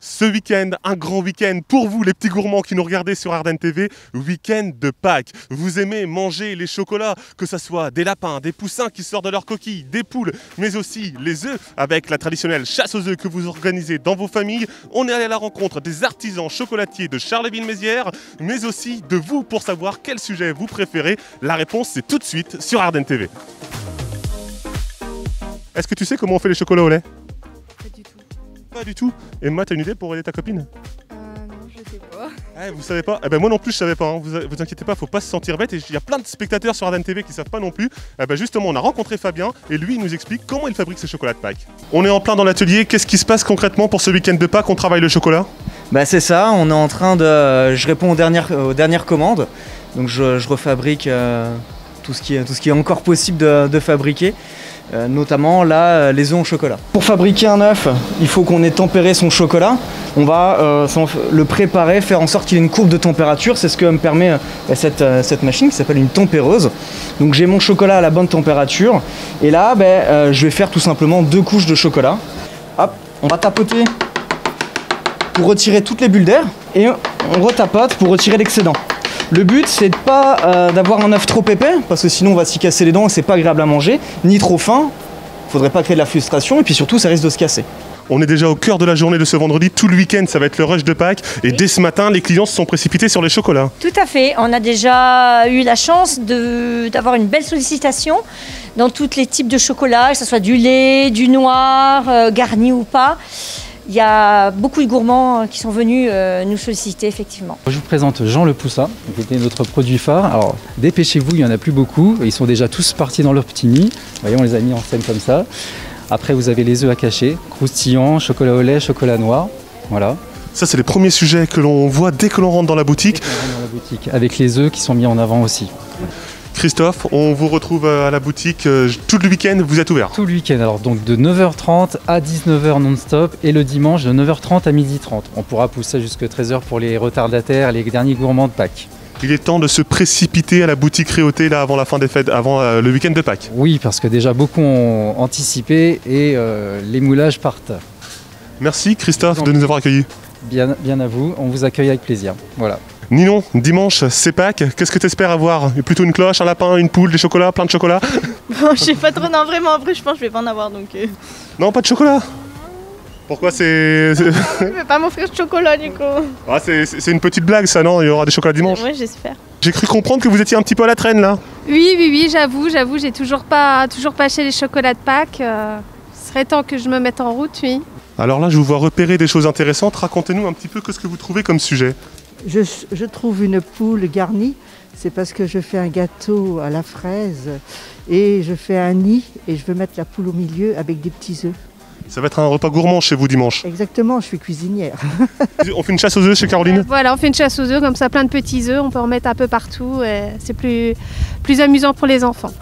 Ce week-end, un grand week-end pour vous les petits gourmands qui nous regardez sur Ardenne TV, week-end de Pâques. Vous aimez manger les chocolats, que ce soit des lapins, des poussins qui sortent de leurs coquilles, des poules, mais aussi les œufs avec la traditionnelle chasse aux œufs que vous organisez dans vos familles. On est allé à la rencontre des artisans chocolatiers de Charleville-Mézières, mais aussi de vous pour savoir quel sujet vous préférez. La réponse c'est tout de suite sur Ardenne TV. Est-ce que tu sais comment on fait les chocolats au lait? Pas du tout. Pas du tout. Emma, t'as une idée pour aider ta copine? Non, je sais pas. Ah, vous savez pas? Eh ben moi non plus je savais pas, hein. Vous inquiétez pas, faut pas se sentir bête. Et il y a plein de spectateurs sur Ardenne TV qui savent pas non plus. Eh ben justement, on a rencontré Fabien et lui il nous explique comment il fabrique ses chocolats de Pâques. On est en plein dans l'atelier. Qu'est-ce qui se passe concrètement pour ce week-end de Pâques? On travaille le chocolat? Bah c'est ça, on est en train de... Je réponds aux dernières commandes. Donc je refabrique tout ce qui est encore possible de fabriquer. Notamment là les œufs en chocolat. Pour fabriquer un œuf, il faut qu'on ait tempéré son chocolat. On va le préparer, faire en sorte qu'il ait une courbe de température. C'est ce que me permet cette machine qui s'appelle une tempéreuse. Donc j'ai mon chocolat à la bonne température. Et là, je vais faire tout simplement 2 couches de chocolat. Hop, on va tapoter pour retirer toutes les bulles d'air. Et on retapote pour retirer l'excédent. Le but c'est de pas d'avoir un œuf trop épais parce que sinon on va s'y casser les dents et c'est pas agréable à manger, ni trop fin, faudrait pas créer de la frustration et puis surtout ça risque de se casser. On est déjà au cœur de la journée de ce vendredi, tout le week-end ça va être le rush de Pâques et dès ce matin les clients se sont précipités sur les chocolats. Tout à fait, on a déjà eu la chance d'avoir une belle sollicitation dans tous les types de chocolats, que ce soit du lait, du noir, garni ou pas. Il y a beaucoup de gourmands qui sont venus nous solliciter, effectivement. Je vous présente Jean Le Poussin, qui était notre produit phare. Alors, dépêchez-vous, il n'y en a plus beaucoup. Ils sont déjà tous partis dans leur petit nid. Vous voyez, on les a mis en scène comme ça. Après, vous avez les œufs à cacher, croustillants, chocolat au lait, chocolat noir. Voilà. Ça, c'est les premiers sujets que l'on voit dès que l'on rentre dans la boutique. Avec les œufs qui sont mis en avant aussi. Christophe, on vous retrouve à la boutique tout le week-end, vous êtes ouvert? Tout le week-end, alors donc de 9h30 à 19h non-stop et le dimanche de 9h30 à 12h30. On pourra pousser jusqu'à 13h pour les retardataires, les derniers gourmands de Pâques. Il est temps de se précipiter à la boutique Réauté là avant la fin des fêtes, avant le week-end de Pâques. Oui, parce que déjà beaucoup ont anticipé et les moulages partent. Merci Christophe de nous avoir accueillis. Bien à vous, on vous accueille avec plaisir. Voilà. Ninon, dimanche, c'est Pâques. Qu'est-ce que tu espères avoir? Plutôt une cloche, un lapin, une poule, des chocolats, plein de chocolat? Bon, je sais pas trop, non, vraiment, après, je pense que je vais pas en avoir donc. Non, pas de chocolat? Pourquoi c'est. Je vais pas m'offrir de chocolat, du coup. Ah, c'est une petite blague, ça, non? Il y aura des chocolats dimanche? Ouais, j'espère. J'ai cru comprendre que vous étiez un petit peu à la traîne, là. Oui, j'avoue, j'ai toujours pas acheté les chocolats de Pâques. Ce serait temps que je me mette en route, oui. Alors là, je vous vois repérer des choses intéressantes. Racontez-nous un petit peu ce que vous trouvez comme sujet. Je trouve une poule garnie, c'est parce que je fais un gâteau à la fraise et je fais un nid et je veux mettre la poule au milieu avec des petits œufs. Ça va être un repas gourmand chez vous dimanche. Exactement, je suis cuisinière. On fait une chasse aux œufs chez Caroline? Voilà, on fait une chasse aux œufs, comme ça plein de petits œufs, on peut en mettre un peu partout et c'est plus amusant pour les enfants.